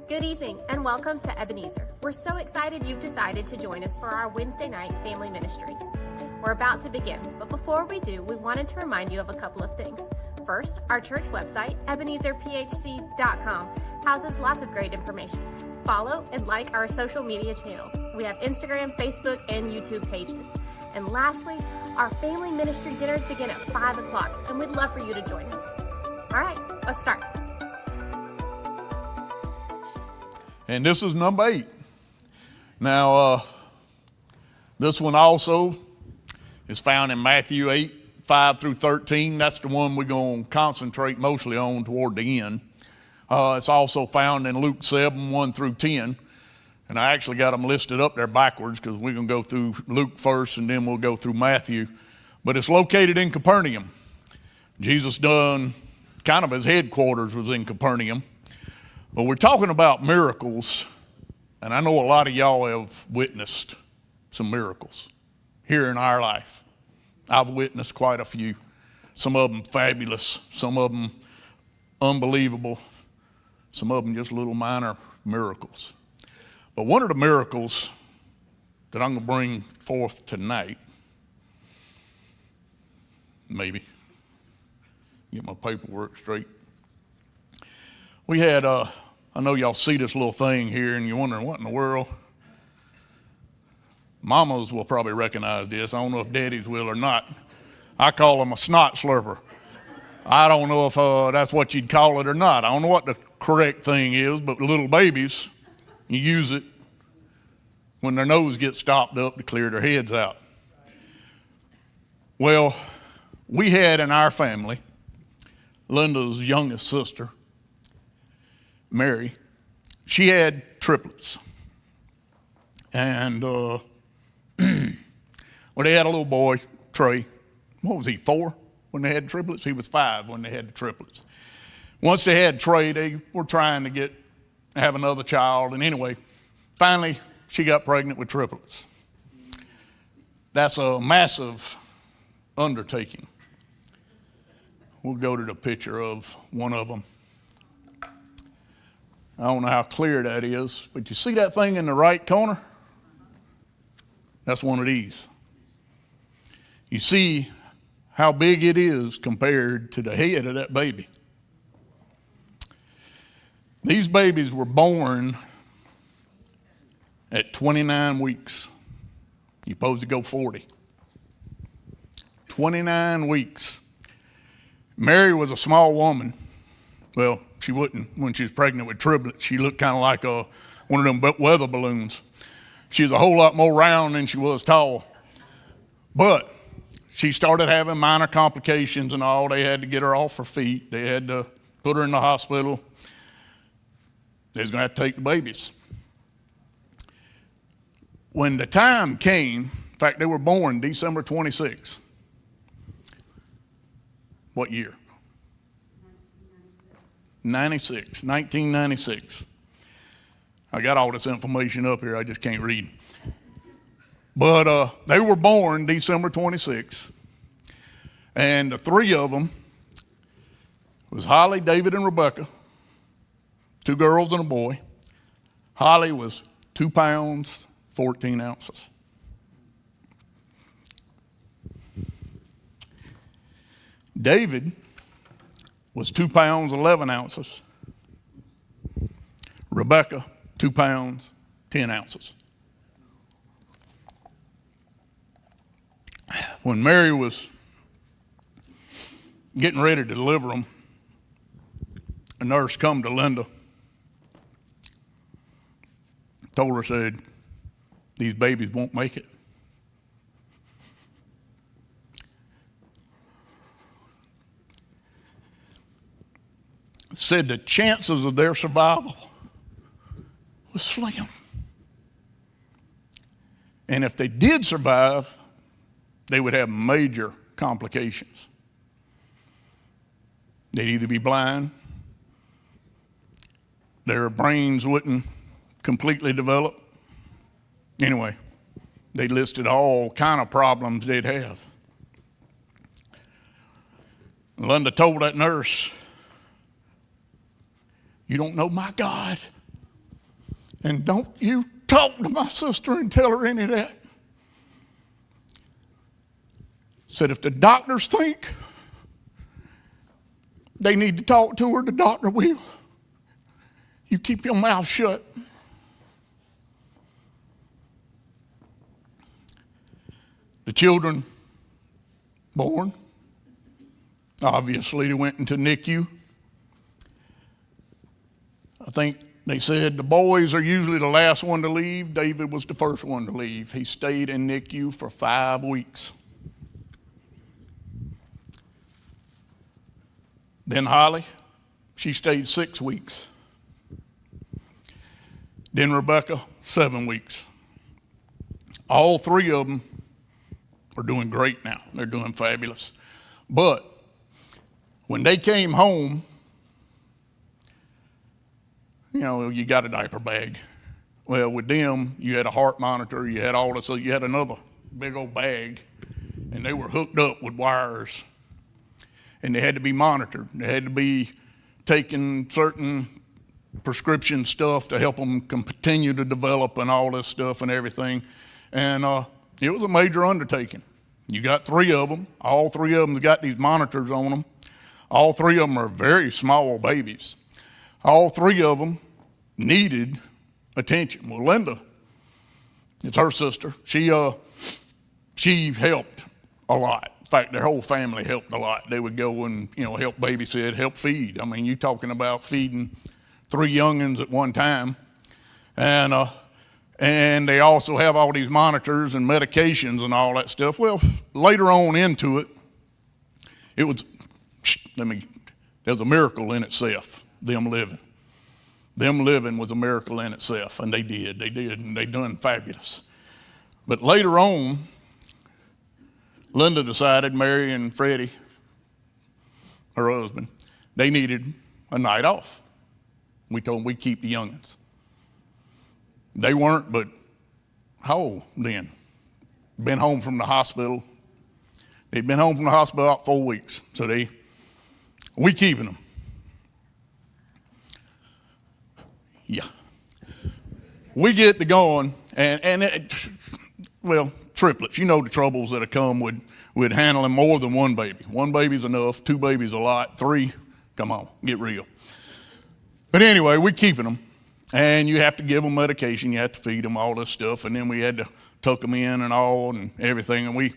Good evening and welcome to Ebenezer. We're so excited you've decided to join us for our Wednesday night family ministries. We're about to begin, but before we do, we wanted to remind you of a couple of things. First, our church website, EbenezerPHC.com, houses lots of great information. Follow and like our social media channels. We have Instagram, Facebook, and YouTube pages. And lastly, our family ministry dinners begin at 5 o'clock, and we'd love for you to join us. All right, let's start. And this is number 8. Now, this one also is found in Matthew 8, 5 through 13. That's the one we're going to concentrate mostly on toward the end. It's also found in Luke 7, 1 through 10. And I actually got them listed up there backwards because we're going to go through Luke first and then we'll go through Matthew. But it's located in Capernaum. Jesus done, kind of his headquarters was in Capernaum. But we're talking about miracles, and I know a lot of y'all have witnessed some miracles here in our life. I've witnessed quite a few. Some of them fabulous, some of them unbelievable, some of them just little minor miracles. But one of the miracles that I'm going to bring forth tonight, maybe, get my paperwork straight. We had, I know y'all see this little thing here and you're wondering what in the world. Mamas will probably recognize this. I don't know if daddies will or not. I call them a snot slurper. I don't know if that's what you'd call it or not. I don't know what the correct thing is, but little babies, you use it when their nose gets stopped up to clear their heads out. Well, we had in our family, Linda's youngest sister, Mary, she had triplets. And well, they had a little boy, Trey. What was he, 4 when they had triplets? He was 5 when they had the triplets. Once they had Trey, they were trying to have another child. And anyway, finally, she got pregnant with triplets. That's a massive undertaking. We'll go to the picture of one of them. I don't know how clear that is, but you see that thing in the right corner? That's one of these. You see how big it is compared to the head of that baby. These babies were born at 29 weeks. You're supposed to go 40. 29 weeks. Mary was a small woman. Well, she wouldn't. When she was pregnant with triplets, she looked kind of like one of them weather balloons. She was a whole lot more round than she was tall. But she started having minor complications and all. They had to get her off her feet. They had to put her in the hospital. They was going to have to take the babies. When the time came, in fact, they were born December 26. What year? 1996. I got all this information up here, I just can't read. But they were born December 26th. And the three of them was Holly, David, and Rebecca, 2 girls and a boy. Holly was 2 pounds, 14 ounces. David was 2 pounds, 11 ounces. Rebecca, 2 pounds, 10 ounces. When Mary was getting ready to deliver them, a nurse come to Linda, told her, said, these babies won't make it. Said the chances of their survival was slim. And if they did survive, they would have major complications. They'd either be blind, their brains wouldn't completely develop. Anyway, they listed all kind of problems they'd have. Linda told that nurse, you don't know my God, and don't you talk to my sister and tell her any of that. Said if the doctors think they need to talk to her, the doctor will. You keep your mouth shut. The children born, obviously they went into NICU. I think they said the boys are usually the last one to leave. David was the first one to leave. He stayed in NICU for 5 weeks. Then Holly, she stayed 6 weeks. Then Rebecca, 7 weeks. All 3 of them are doing great now. They're doing fabulous. But when they came home, you know, you got a diaper bag. Well, with them, you had a heart monitor, you had all this, so you had another big old bag, and they were hooked up with wires, and they had to be monitored. They had to be taking certain prescription stuff to help them continue to develop and all this stuff and everything. And it was a major undertaking. You got 3 of them. All 3 of them got these monitors on them. All 3 of them are very small babies. All 3 of them needed attention. Well, Linda, it's her sister. She helped a lot. In fact, their whole family helped a lot. They would go and, you know, help babysit, help feed. I mean, you're talking about feeding 3 youngins at one time. And they also have all these monitors and medications and all that stuff. Well, later on into it, it was, there's a miracle in itself, them living. Them living was a miracle in itself, and they did, and they done fabulous. But later on, Linda decided, Mary and Freddie, her husband, they needed a night off. We told them we'd keep the youngins. They weren't, but how old then? Been home from the hospital. They'd been home from the hospital about 4 weeks, so we keeping them. Yeah. We get to going, well, triplets. You know the troubles that have come with handling more than 1 baby. 1 baby's enough, 2 babies a lot, 3, come on, get real. But anyway, we're keeping them. And you have to give them medication, you have to feed them, all this stuff, and then we had to tuck them in and all and everything, and we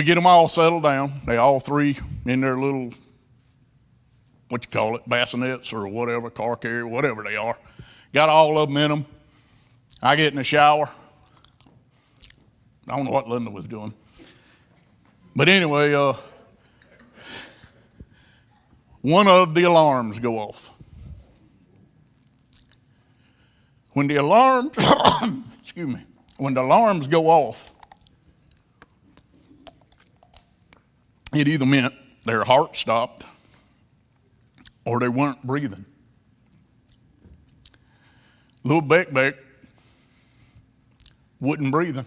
get them all settled down. They all 3 in their little, what you call it, bassinets or whatever, car carrier, whatever they are. Got all of them in them. I get in the shower. I don't know what Linda was doing. But anyway, one of the alarms go off. When the alarms, when the alarms go off, it either meant their heart stopped or they weren't breathing. Little Beck wouldn't breathing.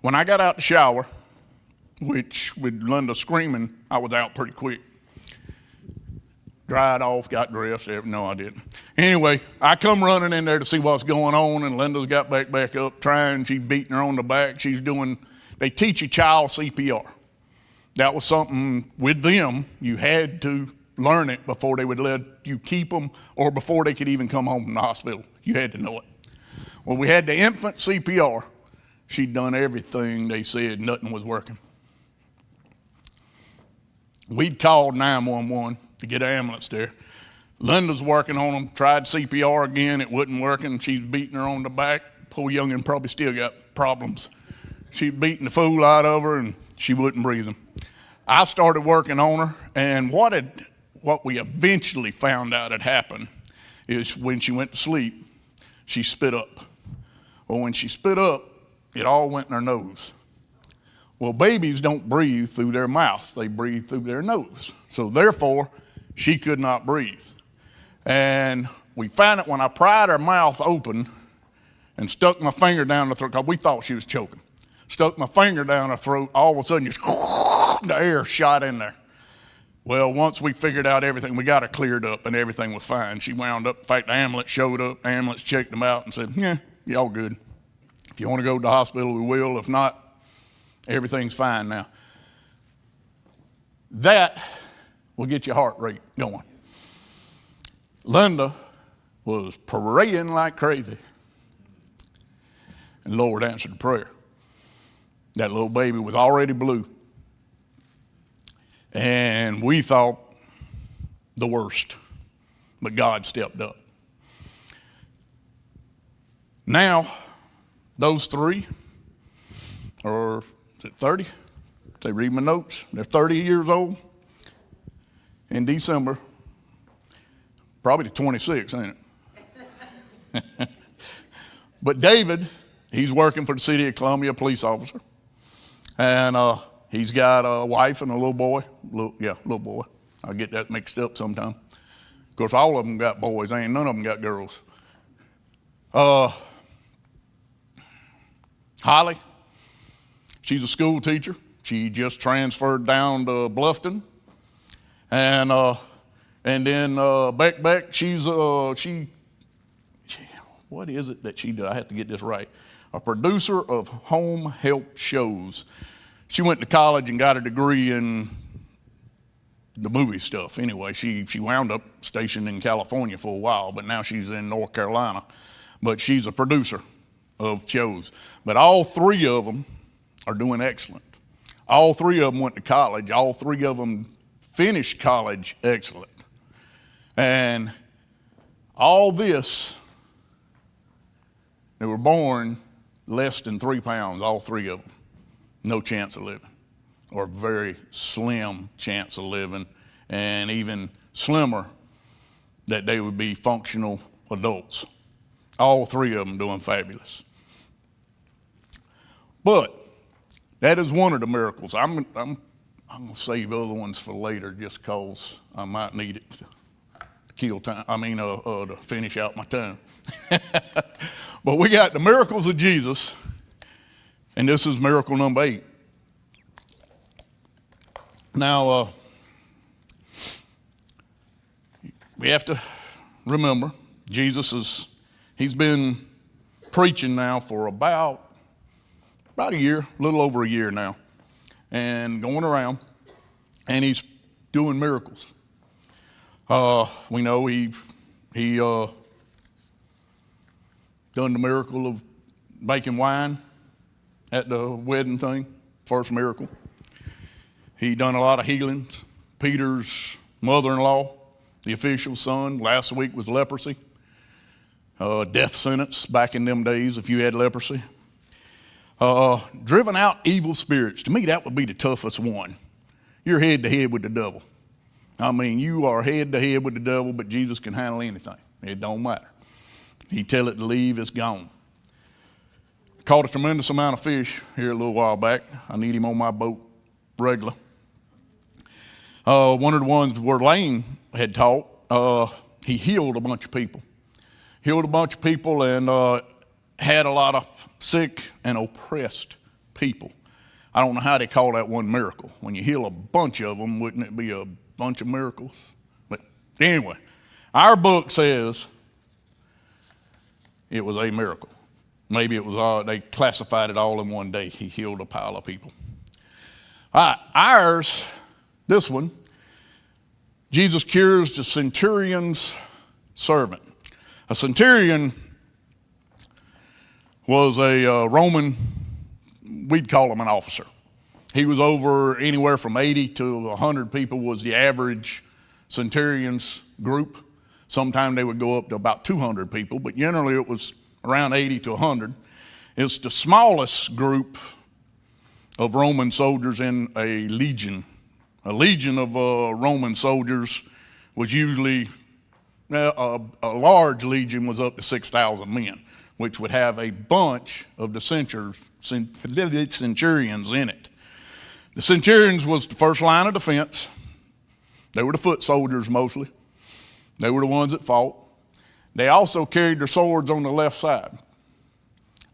When I got out the shower, which with Linda screaming, I was out pretty quick. Dried off, got dressed. No, I didn't. Anyway, I come running in there to see what's going on, and Linda's got back up trying. She's beating her on the back. They teach a child CPR. That was something with them, you had to learn it before they would let you keep them or before they could even come home from the hospital. You had to know it. Well, we had the infant CPR. She'd done everything they said, nothing was working. We'd called 911 to get an ambulance there. Linda's working on them, tried CPR again, it wasn't working. She's beating her on the back. Poor youngin' probably still got problems. She's beating the fool out of her and she wasn't breathing. I started working on her, and what we eventually found out had happened is when she went to sleep, she spit up. Well, when she spit up, it all went in her nose. Well, babies don't breathe through their mouth. They breathe through their nose. So therefore, she could not breathe. And we found it when I pried her mouth open and stuck my finger down her throat, because we thought she was choking. Stuck my finger down her throat, all of a sudden just the air shot in there. Well, once we figured out everything, we got her cleared up and everything was fine. She wound up, in fact, the ambulance showed up, the ambulance checked them out and said, yeah, y'all good. If you want to go to the hospital, we will. If not, everything's fine now. That will get your heart rate going. Linda was praying like crazy. And the Lord answered the prayer. That little baby was already blue. And we thought the worst. But God stepped up. Now, those three are, is it 30? They read my notes. They're 30 years old. In December, probably the 26th, ain't it? But David, he's working for the city of Columbia, police officer. And he's got a wife and a little boy. Little boy. I get that mixed up sometime. Of course, all of them got boys. Ain't none of them got girls. Holly, she's a school teacher. She just transferred down to Bluffton. And then Beck, she's what is it that she does? I have to get this right. A producer of home help shows. She went to college and got a degree in the movie stuff. Anyway, she wound up stationed in California for a while, but now she's in North Carolina. But she's a producer of shows. But all three of them are doing excellent. All three of them went to college. All three of them finished college excellent. And all this, they were born less than 3 pounds, all three of them. No chance of living, or very slim chance of living, and even slimmer that they would be functional adults. All three of them doing fabulous. But that is one of the miracles. I'm going to save other ones for later just because I might need it to kill time. To finish out my time. But we got the miracles of Jesus, and this is miracle number 8. Now, we have to remember, he's been preaching now for about a year, a little over a year now, and going around, and he's doing miracles. We know he done the miracle of making wine at the wedding thing, first miracle. He done a lot of healings. Peter's mother-in-law, the official son, last week was leprosy. Death sentence back in them days if you had leprosy. Driven out evil spirits. To me, that would be the toughest one. You're head to head with the devil. You are head to head with the devil, but Jesus can handle anything. It don't matter. He tell it to leave, it's gone. Caught a tremendous amount of fish here a little while back. I need him on my boat regular. One of the ones where Lane had taught, he healed a bunch of people. Healed a bunch of people and had a lot of sick and oppressed people. I don't know how they call that one miracle. When you heal a bunch of them, wouldn't it be a bunch of miracles? But anyway, our book says it was a miracle. Maybe it was they classified it all in one day. He healed a pile of people. All right, ours, this one, Jesus cures the centurion's servant. A centurion was a Roman, we'd call him an officer. He was over anywhere from 80 to 100 people was the average centurion's group. Sometimes they would go up to about 200 people, but generally it was around 80 to 100. It's the smallest group of Roman soldiers in a legion. A legion of Roman soldiers was usually, a large legion was up to 6,000 men, which would have a bunch of the centurions in it. The centurions was the first line of defense. They were the foot soldiers mostly. They were the ones that fought. They also carried their swords on the left side,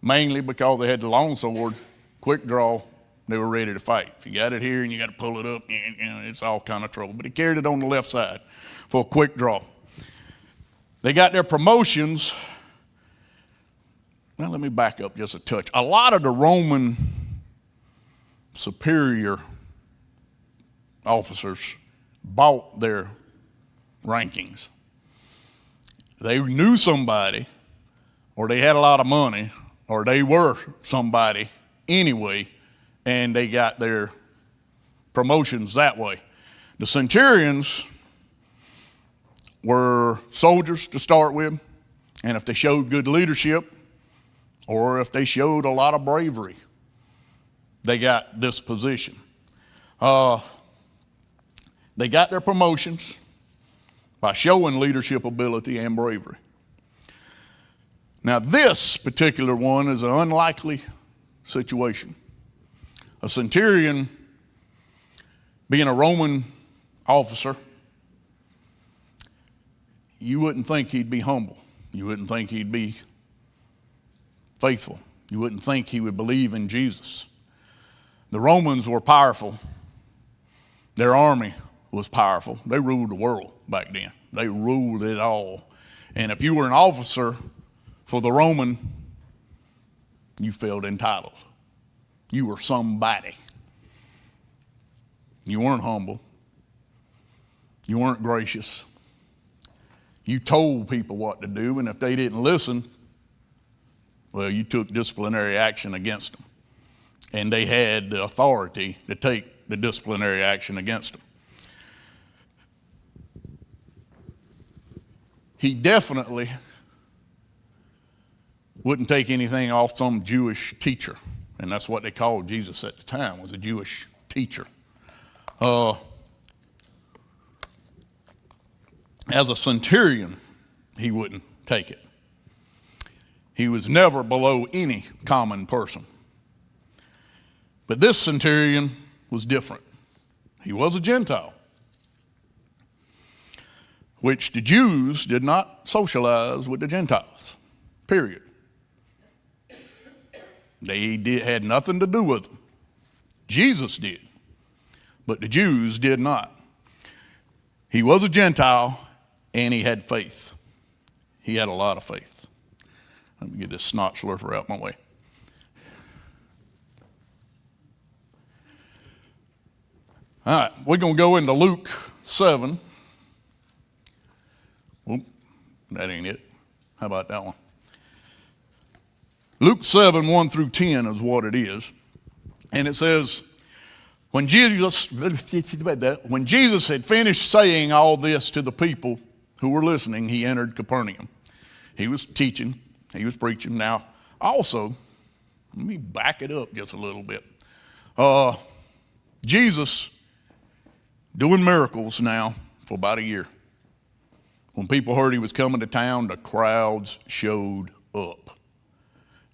mainly because they had the long sword, quick draw. They were ready to fight. If you got it here and you got to pull it up, it's all kind of trouble. But he carried it on the left side for a quick draw. They got their promotions. Now let me back up just a touch. A lot of the Roman superior officers bought their rankings. They knew somebody, or they had a lot of money, or they were somebody anyway, and they got their promotions that way. The centurions were soldiers to start with, and if they showed good leadership, or if they showed a lot of bravery, they got this position. They got their promotions by showing leadership ability and bravery. Now this particular one is an unlikely situation. A centurion, being a Roman officer, you wouldn't think he'd be humble. You wouldn't think he'd be faithful. You wouldn't think he would believe in Jesus. The Romans were powerful. Their army was powerful. They ruled the world back then. They ruled it all. And if you were an officer for the Roman, you felt entitled. You were somebody. You weren't humble. You weren't gracious. You told people what to do, and if they didn't listen, well, you took disciplinary action against them. And they had the authority to take the disciplinary action against them. He definitely wouldn't take anything off some Jewish teacher. And that's what they called Jesus at the time, was a Jewish teacher. As a centurion, he wouldn't take it. He was never below any common person. But this centurion was different. He was a Gentile, which the Jews did not socialize with the Gentiles, period. They had nothing to do with them. Jesus did, but the Jews did not. He was a Gentile, and he had faith. He had a lot of faith. Let me get this snot slurper out my way. All right, we're going to go into Luke 7. Oop, that ain't it. How about that one? Luke 7, 1 through 10 is what it is. And it says, when Jesus had finished saying all this to the people who were listening, he entered Capernaum. He was teaching, he was preaching. Now, also, let me back it up just a little bit. Jesus doing miracles now for about a year. When people heard he was coming to town, the crowds showed up.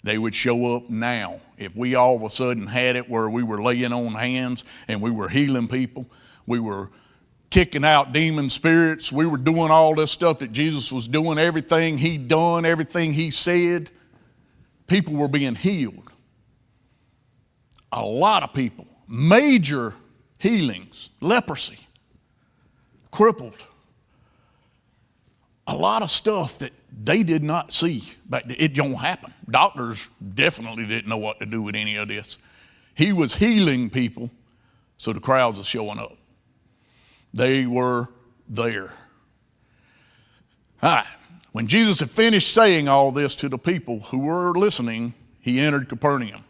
They would show up now. If we all of a sudden had it where we were laying on hands and we were healing people, we were kicking out demon spirits. We were doing all this stuff that Jesus was doing, everything he'd done, everything he said. People were being healed. A lot of people. Major healings. Leprosy. Crippled. A lot of stuff that they did not see. But it don't happen. Doctors definitely didn't know what to do with any of this. He was healing people, so the crowds are showing up. They were there. All right. When Jesus had finished saying all this to the people who were listening, he entered Capernaum.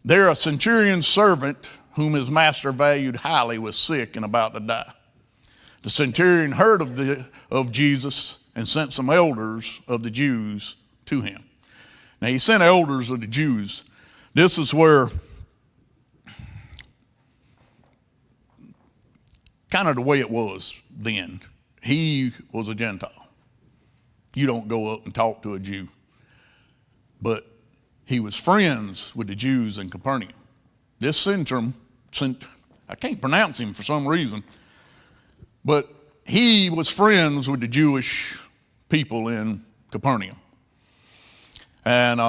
There a centurion's servant, whom his master valued highly, was sick and about to die. The centurion heard of Jesus and sent some elders of the Jews to him. Now he sent elders of the Jews. This is where kind of the way it was then. He was a Gentile. You don't go up and talk to a Jew. But he was friends with the Jews in Capernaum. This Centurion, I can't pronounce him for some reason, but he was friends with the Jewish people in Capernaum. And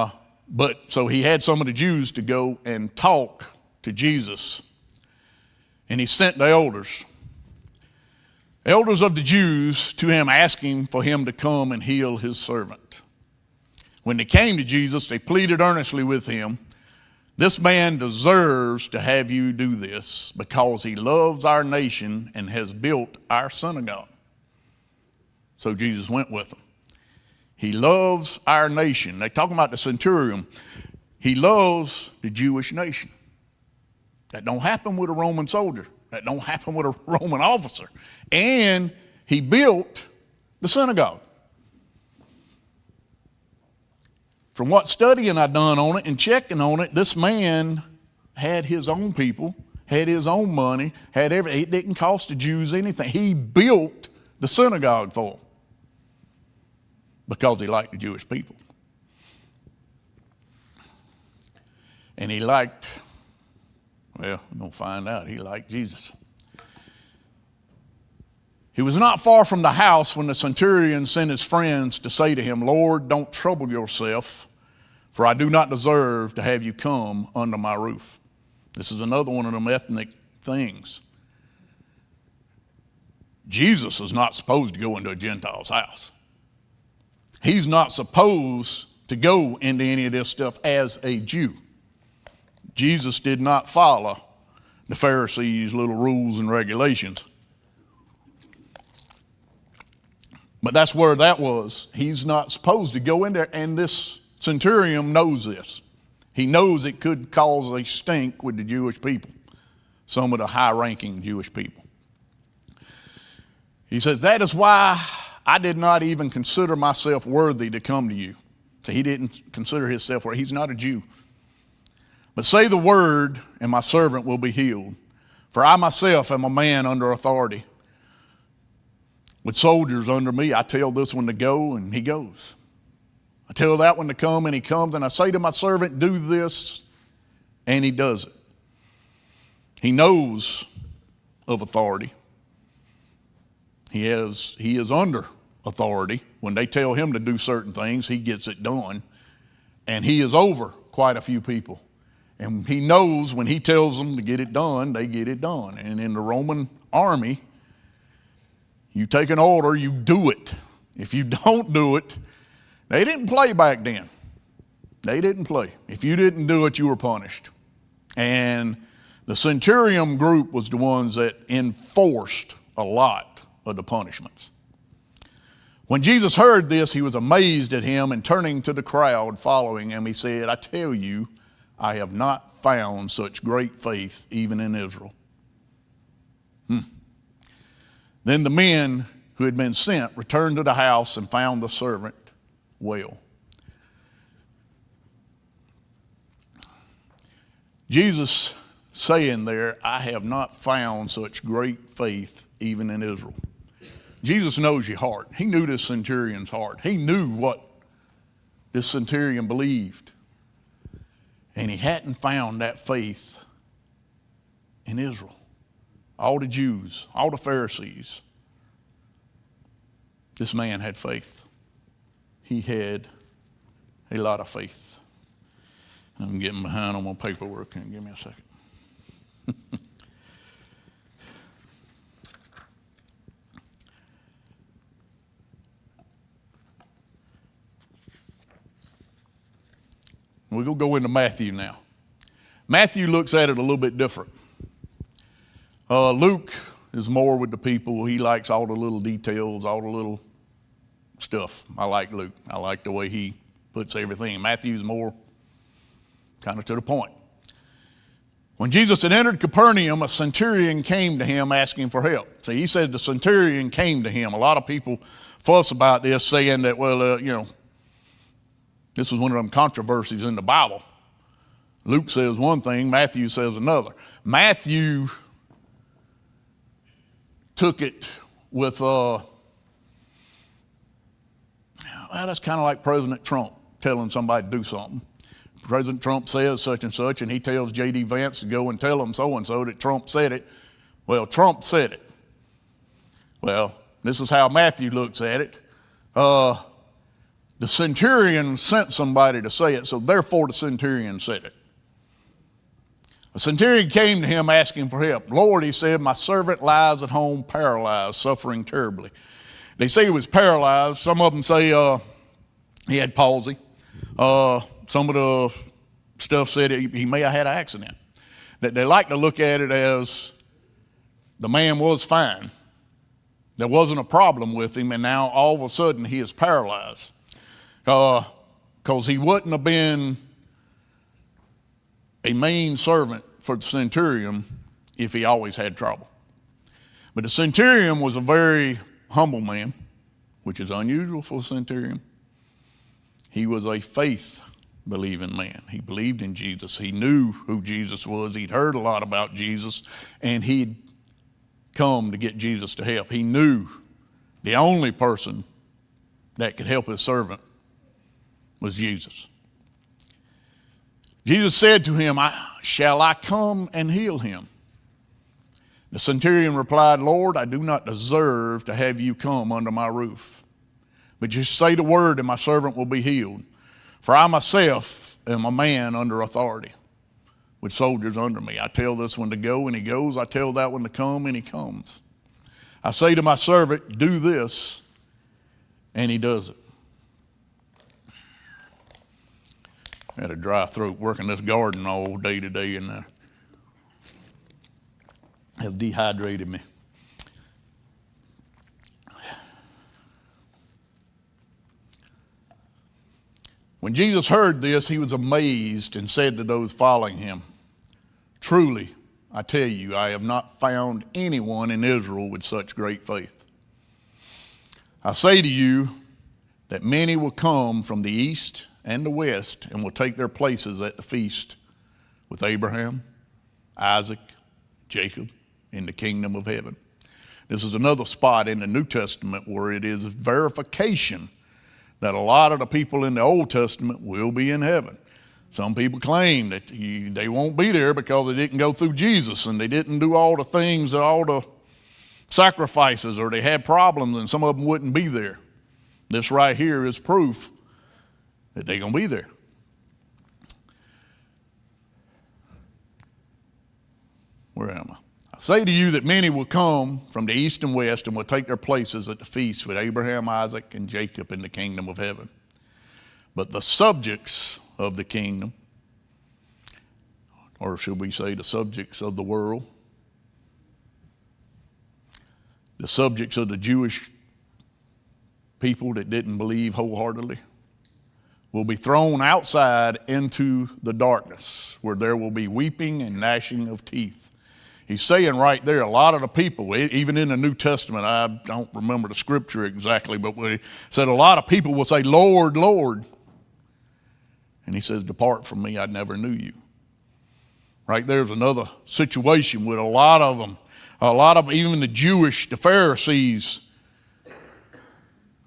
so he had some of the Jews to go and talk to Jesus. And he sent the elders of the Jews to him, asking for him to come and heal his servant. When they came to Jesus, they pleaded earnestly with him, "This man deserves to have you do this because he loves our nation and has built our synagogue." So Jesus went with them. He loves our nation. They're talking about the centurion. He loves the Jewish nation. That don't happen with a Roman soldier. That don't happen with a Roman officer. And he built the synagogue. From what studying I done on it and checking on it, this man had his own people, had his own money, had everything. It didn't cost the Jews anything. He built the synagogue for them because he liked the Jewish people. And he liked, well, we're going to find out, he liked Jesus. He was not far from the house when the centurion sent his friends to say to him, "Lord, don't trouble yourself, for I do not deserve to have you come under my roof." This is another one of them ethnic things. Jesus is not supposed to go into a Gentile's house. He's not supposed to go into any of this stuff as a Jew. Jesus did not follow the Pharisees' little rules and regulations. But that's where that was. He's not supposed to go in there, and this centurion knows this. He knows it could cause a stink with the Jewish people, some of the high-ranking Jewish people. He says, "That is why I did not even consider myself worthy to come to you." So he didn't consider himself worthy. He's not a Jew. "But say the word, and my servant will be healed. For I myself am a man under authority, with soldiers under me. I tell this one to go, and he goes. I tell that one to come, and he comes. And I say to my servant, do this, and he does it." He knows of authority. He is under authority. When they tell him to do certain things, he gets it done. And he is over quite a few people. And he knows when he tells them to get it done, they get it done. And in the Roman army, you take an order, you do it. If you don't do it, they didn't play back then. They didn't play. If you didn't do it, you were punished. And the Centurion group was the ones that enforced a lot of the punishments. When Jesus heard this, he was amazed at him, and turning to the crowd following him, he said, "I tell you, I have not found such great faith even in Israel." Then the men who had been sent returned to the house and found the servant well. Jesus saying there, "I have not found such great faith even in Israel." Jesus knows your heart. He knew this centurion's heart. He knew what this centurion believed. And he hadn't found that faith in Israel. all the Jews, all the Pharisees. This man had faith. He had a lot of faith. I'm getting behind on my paperwork. Can you give me a second? We're going to go into Matthew now. Matthew looks at it a little bit different. Luke is more with the people. He likes all the little details, all the little stuff. I like Luke. I like the way he puts everything. Matthew's more kind of to the point. When Jesus had entered Capernaum, a centurion came to him asking for help. See, he says the centurion came to him. A lot of people fuss about this, saying that, this was one of them controversies in the Bible. Luke says one thing, Matthew says another. Matthew took it with, that's kind of like President Trump telling somebody to do something. President Trump says such and such, and he tells J.D. Vance to go and tell him so-and-so that Trump said it. Well, Trump said it. Well, this is how Matthew looks at it. The centurion sent somebody to say it, so therefore the centurion said it. A centurion came to him asking for help. Lord, he said, my servant lies at home paralyzed, suffering terribly. They say he was paralyzed. Some of them say he had palsy. Some of the stuff said he may have had an accident. They like to look at it as the man was fine. There wasn't a problem with him, and now all of a sudden he is paralyzed. Because he wouldn't have been a main servant for the centurion if he always had trouble. But the centurion was a very humble man, which is unusual for a centurion. He was a faith-believing man. He believed in Jesus. He knew who Jesus was. He'd heard a lot about Jesus, and he'd come to get Jesus to help. He knew the only person that could help his servant was Jesus. Jesus said to him, shall I come and heal him? The centurion replied, Lord, I do not deserve to have you come under my roof. But just say the word and my servant will be healed. For I myself am a man under authority, with soldiers under me. I tell this one to go and he goes. I tell that one to come and he comes. I say to my servant, do this, and he does it. I had a dry throat working this garden all day today, and has dehydrated me. When Jesus heard this, he was amazed and said to those following him, truly, I tell you, I have not found anyone in Israel with such great faith. I say to you that many will come from the east and the west and will take their places at the feast with Abraham, Isaac, Jacob in the kingdom of heaven. This is another spot in the New Testament where it is verification that a lot of the people in the Old Testament will be in heaven. Some people claim that they won't be there because they didn't go through Jesus and they didn't do all the things, all the sacrifices, or they had problems and some of them wouldn't be there. This right here is proof that they're going to be there. Where am I? I say to you that many will come from the east and west and will take their places at the feast with Abraham, Isaac, and Jacob in the kingdom of heaven. But the subjects of the kingdom, or should we say the subjects of the world, the subjects of the Jewish people that didn't believe wholeheartedly, will be thrown outside into the darkness where there will be weeping and gnashing of teeth. He's saying right there, a lot of the people, even in the New Testament, I don't remember the scripture exactly, but he said a lot of people will say, Lord, Lord. And he says, depart from me, I never knew you. Right there's another situation with a lot of them, even the Jewish, the Pharisees,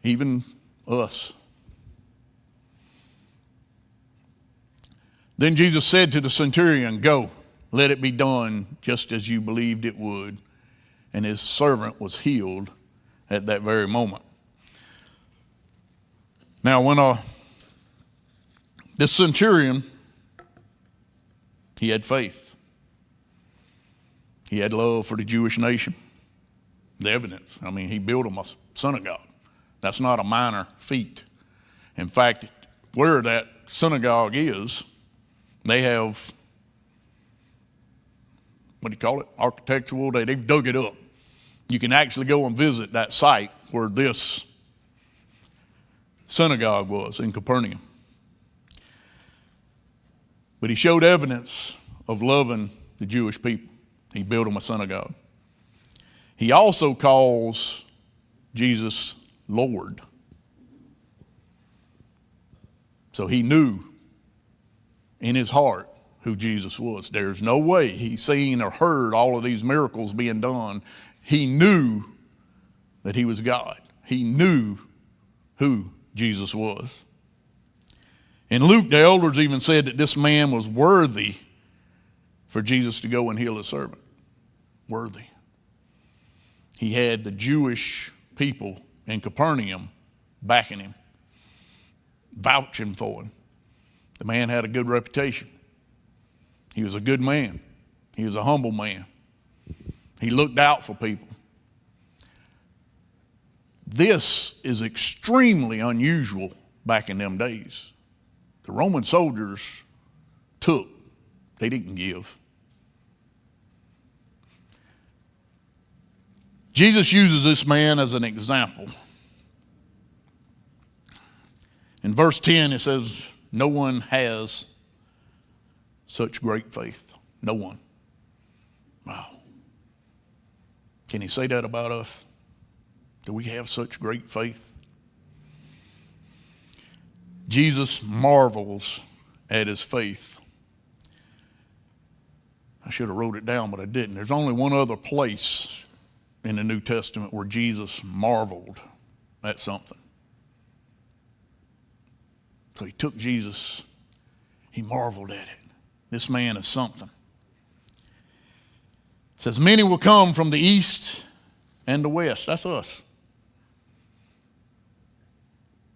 even us. Then Jesus said to the centurion, go, let it be done just as you believed it would. and his servant was healed at that very moment. Now, when this centurion, he had faith. He had love for the Jewish nation. The evidence, I mean, he built them a synagogue. That's not a minor feat. In fact, where that synagogue is, they have, what do you call it, architectural, they've dug it up. You can actually go and visit that site where this synagogue was in Capernaum. But he showed evidence of loving the Jewish people. He built them a synagogue. He also calls Jesus Lord. So he knew in his heart who Jesus was. There's no way he seen or heard all of these miracles being done. He knew that he was God. He knew who Jesus was. In Luke, the elders even said that this man was worthy for Jesus to go and heal his servant. Worthy. He had the Jewish people in Capernaum backing him, vouching for him. The man had a good reputation. He was a good man. He was a humble man. He looked out for people. This is extremely unusual back in them days. The Roman soldiers took, they didn't give. Jesus uses this man as an example. In verse 10, it says, no one has such great faith. No one. Wow. Can he say that about us? Do we have such great faith? Jesus marvels at his faith. I should have wrote it down, but I didn't. There's only one other place in the New Testament where Jesus marveled at something. So he took Jesus, he marveled at it. This man is something. It says, many will come from the east and the west. That's us.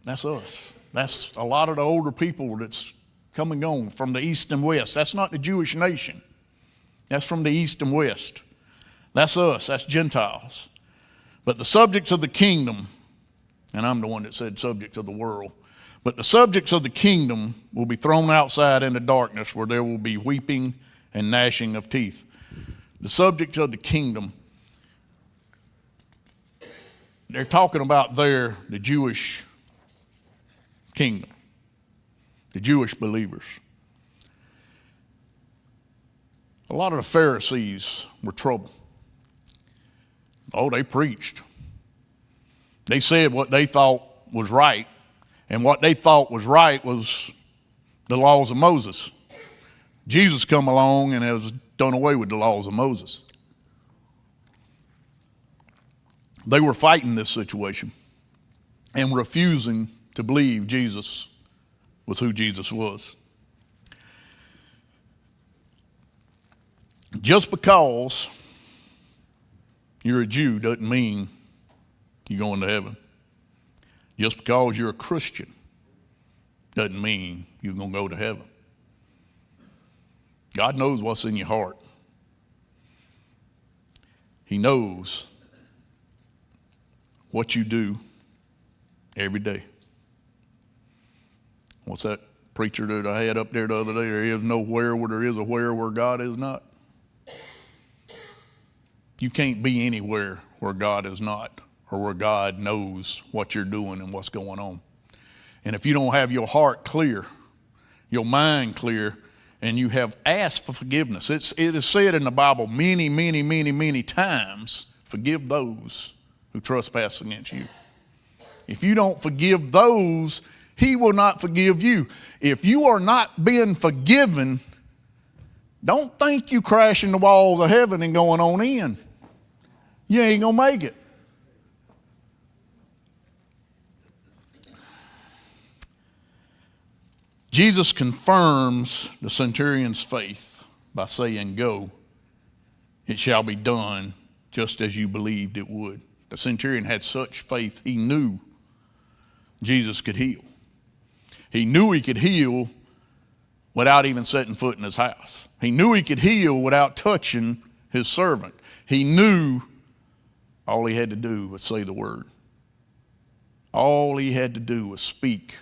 That's us. That's a lot of the older people that's come and gone from the east and west. That's not the Jewish nation. That's from the east and west. That's us. That's Gentiles. But the subjects of the kingdom, and I'm the one that said subjects of the world, but the subjects of the kingdom will be thrown outside into darkness where there will be weeping and gnashing of teeth. The subjects of the kingdom, they're talking about there the Jewish kingdom, the Jewish believers. A lot of the Pharisees were trouble. Oh, they preached. They said what they thought was right, and what they thought was right was the laws of Moses. Jesus come along and has done away with the laws of Moses. They were fighting this situation and refusing to believe Jesus was who Jesus was. Just because you're a Jew doesn't mean you're going to heaven. Just because you're a Christian doesn't mean you're going to go to heaven. God knows what's in your heart. He knows what you do every day. What's that preacher that I had up there the other day? There is nowhere where there is a where God is not. You can't be anywhere where God is not, or where God knows what you're doing and what's going on. And if you don't have your heart clear, your mind clear, and you have asked for forgiveness, it is said in the Bible many, many, many, many times, forgive those who trespass against you. If you don't forgive those, he will not forgive you. If you are not being forgiven, don't think you crashing the walls of heaven and going on in. You ain't going to make it. Jesus confirms the centurion's faith by saying, go, it shall be done just as you believed it would. The centurion had such faith, he knew Jesus could heal. He knew he could heal without even setting foot in his house. He knew he could heal without touching his servant. He knew all he had to do was say the word. All he had to do was speak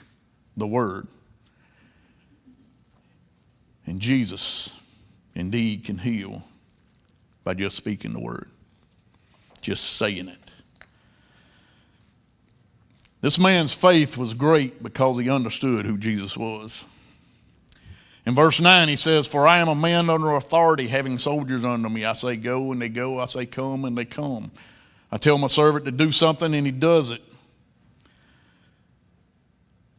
the word. And Jesus indeed can heal by just speaking the word, just saying it. This man's faith was great because he understood who Jesus was. In verse 9 he says, "For I am a man under authority, having soldiers under me. I say go, and they go. I say come, and they come. I tell my servant to do something, and he does it."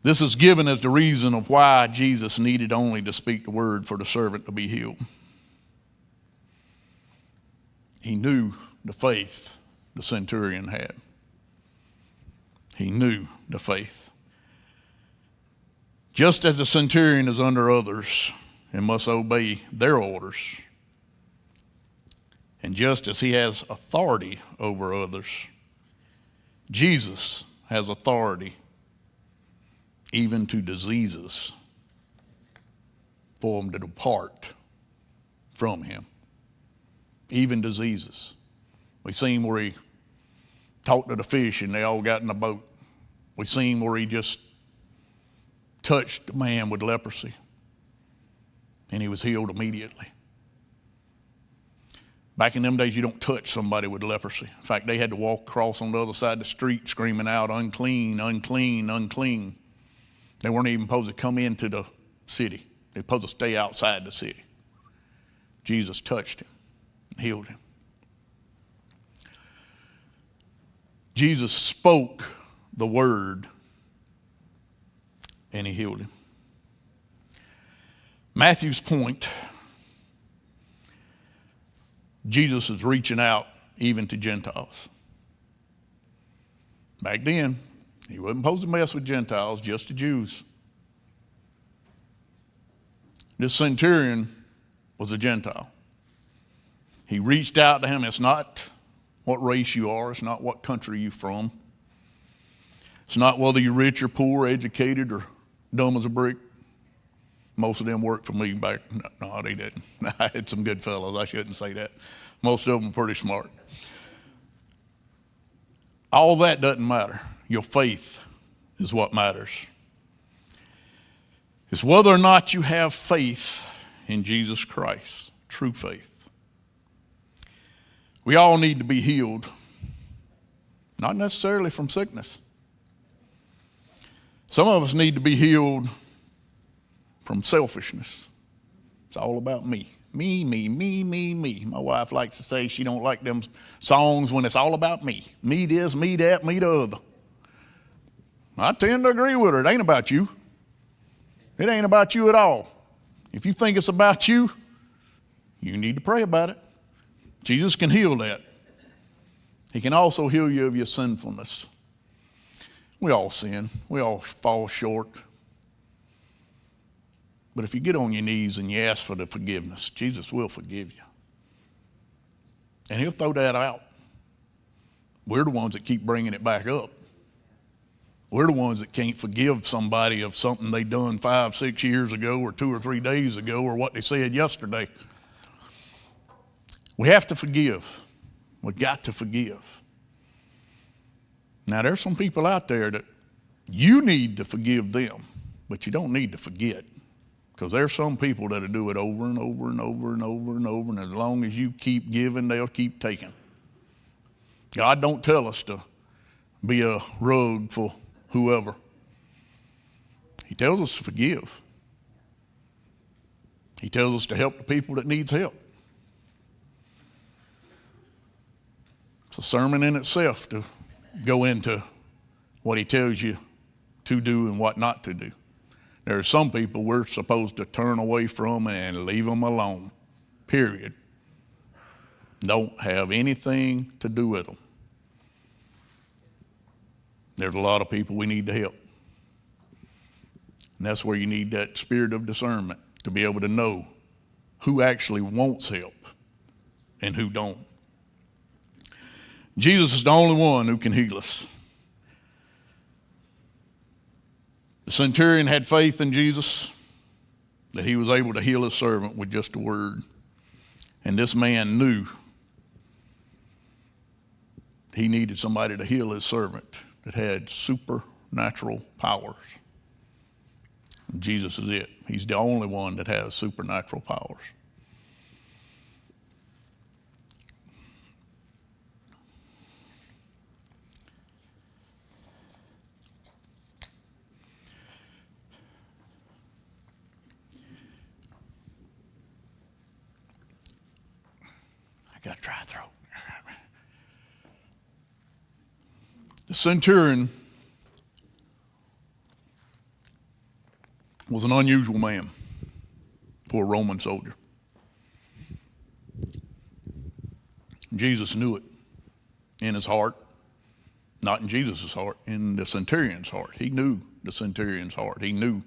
This is given as the reason of why Jesus needed only to speak the word for the servant to be healed. He knew the faith the centurion had. He knew the faith. Just as the centurion is under others and must obey their orders, and just as he has authority over others, Jesus has authority even to diseases for them to depart from him. Even diseases. We seen where he talked to the fish and they all got in the boat. We seen where he just touched a man with leprosy and he was healed immediately. Back in them days, you don't touch somebody with leprosy. In fact, they had to walk across on the other side of the street screaming out, "Unclean, unclean, unclean." They weren't even supposed to come into the city. They were supposed to stay outside the city. Jesus touched him and healed him. Jesus spoke the word and he healed him. Matthew's point, Jesus is reaching out even to Gentiles. Back then, he wasn't supposed to mess with Gentiles, just the Jews. This centurion was a Gentile. He reached out to him. It's not what race you are. It's not what country you're from. It's not whether you're rich or poor, educated or dumb as a brick. Most of them worked for me back. No, they didn't. I had some good fellows. I shouldn't say that. Most of them were pretty smart. All that doesn't matter. Your faith is what matters. It's whether or not you have faith in Jesus Christ, true faith. We all need to be healed, not necessarily from sickness. Some of us need to be healed from selfishness. It's all about me. Me, me, me, me, me. My wife likes to say she don't like them songs when it's all about me. Me this, me that, me the other. I tend to agree with her. It ain't about you. It ain't about you at all. If you think it's about you, you need to pray about it. Jesus can heal that. He can also heal you of your sinfulness. We all sin. We all fall short. But if you get on your knees and you ask for the forgiveness, Jesus will forgive you. And he'll throw that out. We're the ones that keep bringing it back up. We're the ones that can't forgive somebody of something they done 5, 6 years ago or 2 or 3 days ago or what they said yesterday. We have to forgive. We've got to forgive. Now, there's some people out there that you need to forgive them, but you don't need to forget. Because there's some people that'll do it over and over and over and over and over, and as long as you keep giving, they'll keep taking. God don't tell us to be a rug for whoever. He tells us to forgive. He tells us to help the people that needs help. It's a sermon in itself to go into what he tells you to do and what not to do. There are some people we're supposed to turn away from and leave them alone, period. Don't have anything to do with them. There's a lot of people we need to help. And that's where you need that spirit of discernment to be able to know who actually wants help and who don't. Jesus is the only one who can heal us. The centurion had faith in Jesus that he was able to heal his servant with just a word. And this man knew he needed somebody to heal his servant that had supernatural powers. And Jesus is it. He's the only one that has supernatural powers. I got a dry throat. The centurion was an unusual man for a Roman soldier. Jesus knew it in his heart, not in Jesus' heart, in the centurion's heart. He knew the centurion's heart. He knew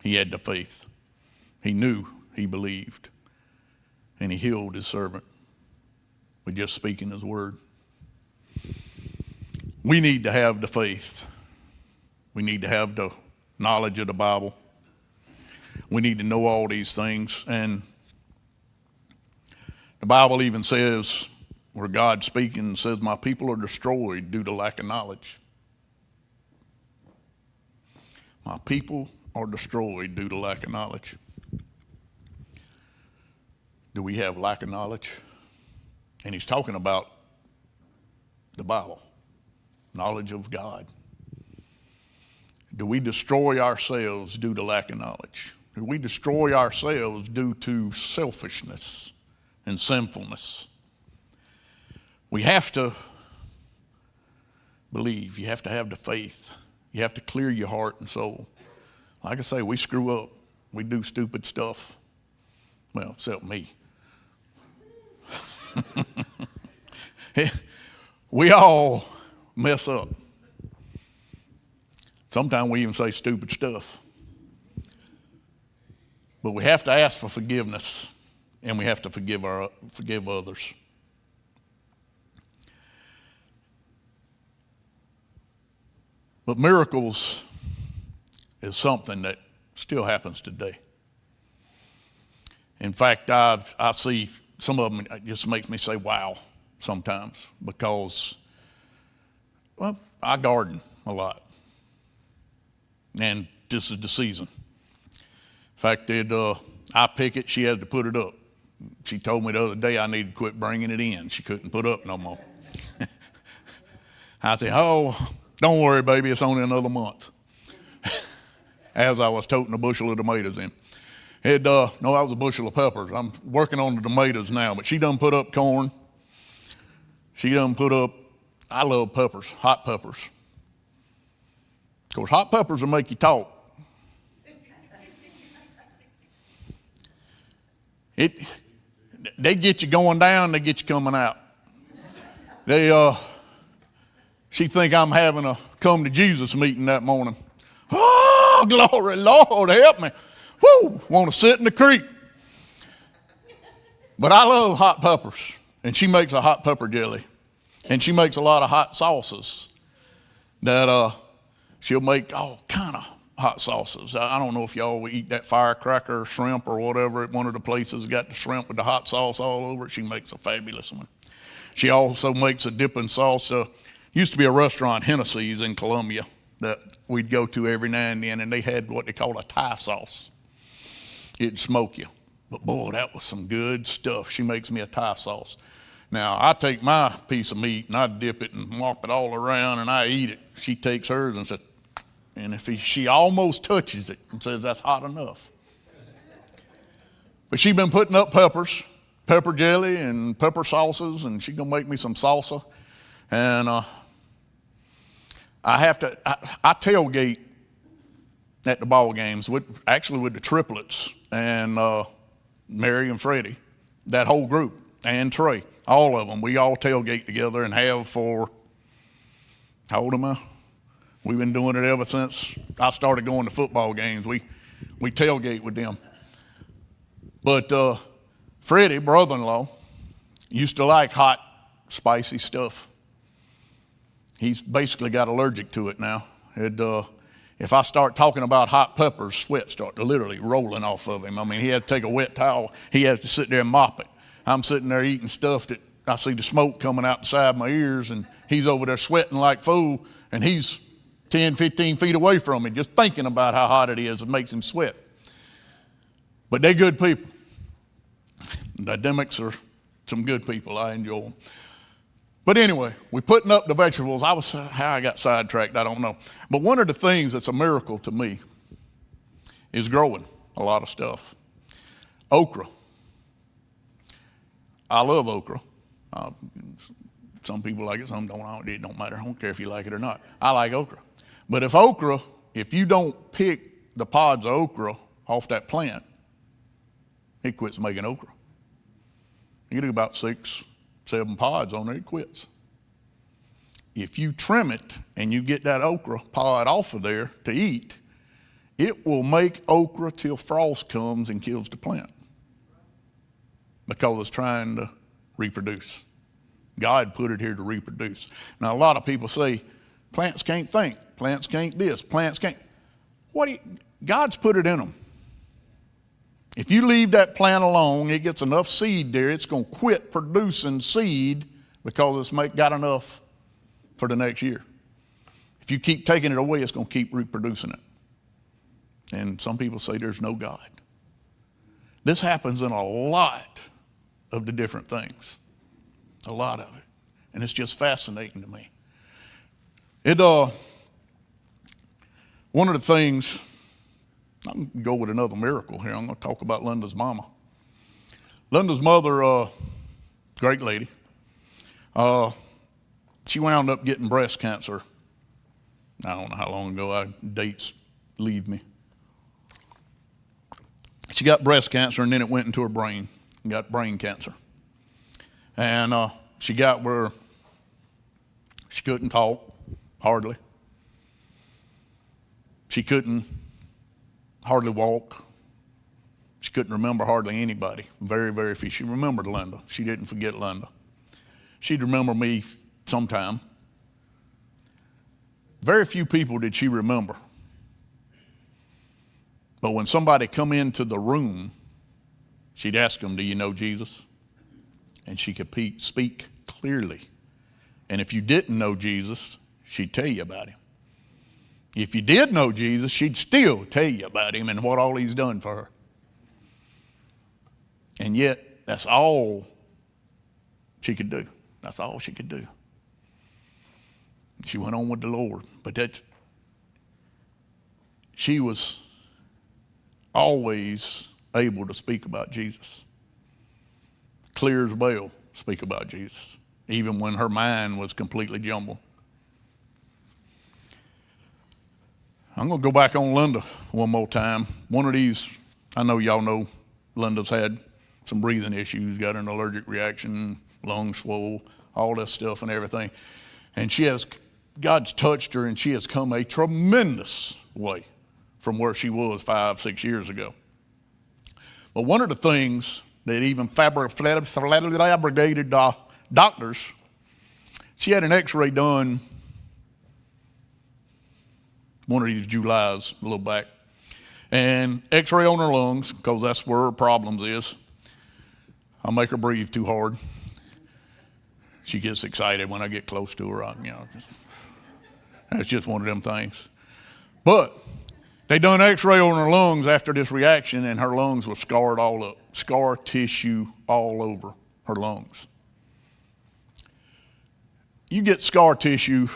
he had the faith. He knew he believed. And he healed his servant with just speaking his word. We need to have the faith. We need to have the knowledge of the Bible. We need to know all these things. And the Bible even says, where God speaking says, my people are destroyed due to lack of knowledge. My people are destroyed due to lack of knowledge. Do we have lack of knowledge? And he's talking about the Bible, knowledge of God. Do we destroy ourselves due to lack of knowledge? Do we destroy ourselves due to selfishness and sinfulness? We have to believe. You have to have the faith. You have to clear your heart and soul. Like I say, we screw up. We do stupid stuff. Well, except me. We all mess up. Sometimes we even say stupid stuff. But we have to ask for forgiveness, and we have to forgive others. But miracles is something that still happens today. In fact, I see some of them, it just makes me say, wow, sometimes, because, well, I garden a lot. And this is the season. In fact, I pick it, she has to put it up. She told me the other day I needed to quit bringing it in. She couldn't put up no more. I said, oh, don't worry, baby, it's only another month. As I was toting a bushel of tomatoes in. No, that was a bushel of peppers. I'm working on the tomatoes now, but she done put up corn. She done put up, I love peppers, hot peppers. Of course, hot peppers will make you talk. They get you going down, they get you coming out. She think I'm having a come to Jesus meeting that morning. Oh, glory, Lord, help me. Whoo, want to sit in the creek. But I love hot peppers, and she makes a hot pepper jelly, and she makes a lot of hot sauces that she'll make all kind of hot sauces. I don't know if y'all eat that firecracker shrimp or whatever at one of the places got the shrimp with the hot sauce all over it. She makes a fabulous one. She also makes a dipping sauce. Used to be a restaurant, Hennessy's in Columbia, that we'd go to every now and then, and they had what they call a Thai sauce. It'd smoke you. But boy, that was some good stuff. She makes me a Thai sauce. Now, I take my piece of meat and I dip it and mop it all around and I eat it. She takes hers and says, and if she almost touches it and says that's hot enough. But she's been putting up peppers, pepper jelly and pepper sauces, and she's gonna make me some salsa. And I tailgate at the ball games with the triplets and Mary and Freddie, that whole group, and Trey, all of them. We all tailgate together and have for, how old am I? We've been doing it ever since I started going to football games. We tailgate with them. But Freddie, brother-in-law, used to like hot, spicy stuff. He's basically got allergic to it now. If I start talking about hot peppers, sweat starts literally rolling off of him. I mean, he has to take a wet towel. He has to sit there and mop it. I'm sitting there eating stuff that I see the smoke coming out the side of my ears, and he's over there sweating like fool, and he's 10, 15 feet away from me. Just thinking about how hot it is, it makes him sweat. But they're good people. The demics are some good people. I enjoy them. But anyway, we're putting up the vegetables. How I got sidetracked, I don't know. But one of the things that's a miracle to me is growing a lot of stuff. Okra. I love okra. Some people like it, some don't. It don't matter. I don't care if you like it or not. I like okra. But if you don't pick the pods of okra off that plant, it quits making okra. You get about 6, 7 pods on there, it quits. If you trim it and you get that okra pod off of there to eat, it will make okra till frost comes and kills the plant because it's trying to reproduce. God put it here to reproduce. Now, a lot of people say, plants can't think, plants can't this, plants can't. God's put it in them. If you leave that plant alone, it gets enough seed there, it's going to quit producing seed because it's got enough for the next year. If you keep taking it away, it's going to keep reproducing it. And some people say there's no God. This happens in a lot of the different things. A lot of it. And it's just fascinating to me. One of the things, I'm going to go with another miracle here. I'm going to talk about Linda's mama. Linda's mother, great lady, she wound up getting breast cancer. I don't know how long ago, dates leave me. She got breast cancer, and then it went into her brain and got brain cancer. And she got where she couldn't talk, hardly. She couldn't hardly walk. She couldn't remember hardly anybody. Very, very few. She remembered Linda. She didn't forget Linda. She'd remember me sometime. Very few people did she remember. But when somebody come into the room, she'd ask them, "Do you know Jesus?" And she could speak clearly. And if you didn't know Jesus, she'd tell you about him. If you did know Jesus, she'd still tell you about him and what all he's done for her. And yet, that's all she could do. That's all she could do. She went on with the Lord. But she was always able to speak about Jesus. Clear as a bell, speak about Jesus, even when her mind was completely jumbled. I'm going to go back on Linda one more time. One of these, I know y'all know Linda's had some breathing issues, got an allergic reaction, lungs swole, all this stuff and everything. And God's touched her, and she has come a tremendous way from where she was 5, 6 years ago. But one of the things that even fabricated doctors, she had an x-ray done one of these Julys a little back, and x-ray on her lungs, because that's where her problems is. I'll make her breathe too hard. She gets excited when I get close to her. That's just one of them things. But they done x-ray on her lungs after this reaction, and her lungs were scarred all up, scar tissue all over her lungs. You get scar tissue,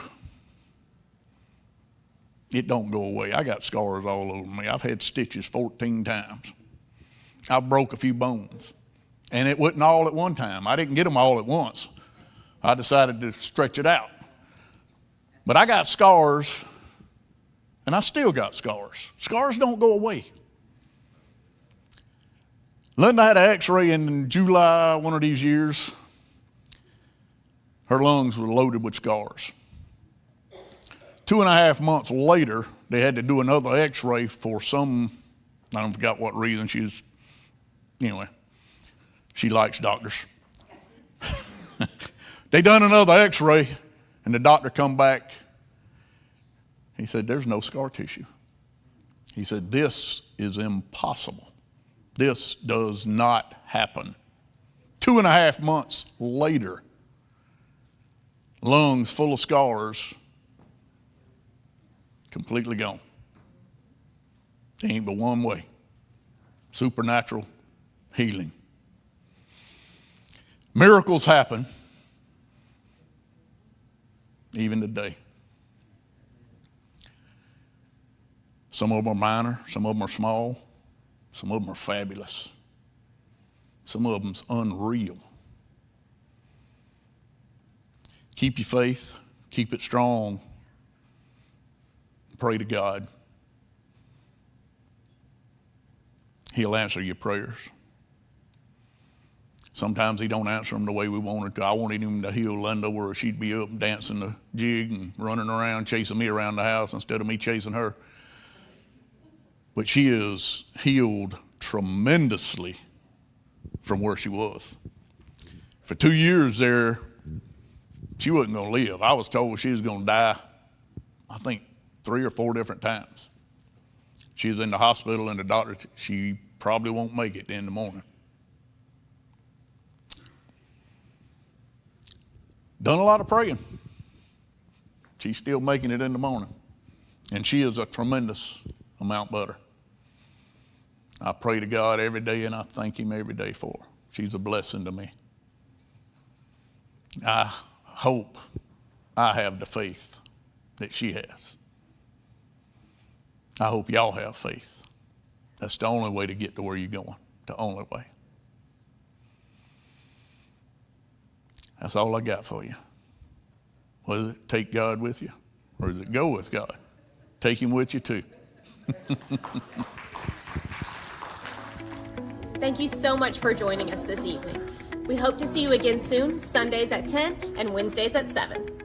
it don't go away. I got scars all over me. I've had stitches 14 times. I've broke a few bones. And it wasn't all at one time. I didn't get them all at once. I decided to stretch it out. But I got scars, and I still got scars. Scars don't go away. Linda had an x-ray in July one of these years. Her lungs were loaded with scars. 2.5 months later, they had to do another x-ray for some, I don't forget what reason. She likes doctors. They done another x-ray, And the doctor come back. He said, there's no scar tissue. He said, this is impossible. This does not happen. 2.5 months later, lungs full of scars, completely gone. There ain't but one way. Supernatural healing. Miracles happen even today. Some of them are minor, some of them are small, some of them are fabulous. Some of them's unreal. Keep your faith, keep it strong. Pray to God. He'll answer your prayers. Sometimes he don't answer them the way we wanted to. I wanted him to heal Linda where she'd be up dancing the jig and running around, chasing me around the house instead of me chasing her. But she is healed tremendously from where she was. For 2 years there, she wasn't going to live. I was told she was going to die, I think, 3 or 4 different times. She was in the hospital and the doctor, she probably won't make it in the morning. Done a lot of praying. She's still making it in the morning. And she is a tremendous amount better. I pray to God every day and I thank him every day for her. She's a blessing to me. I hope I have the faith that she has. I hope y'all have faith. That's the only way to get to where you're going. The only way. That's all I got for you. Was it take God with you? Or is it go with God? Take him with you too. Thank you so much for joining us this evening. We hope to see you again soon, Sundays at 10 and Wednesdays at 7.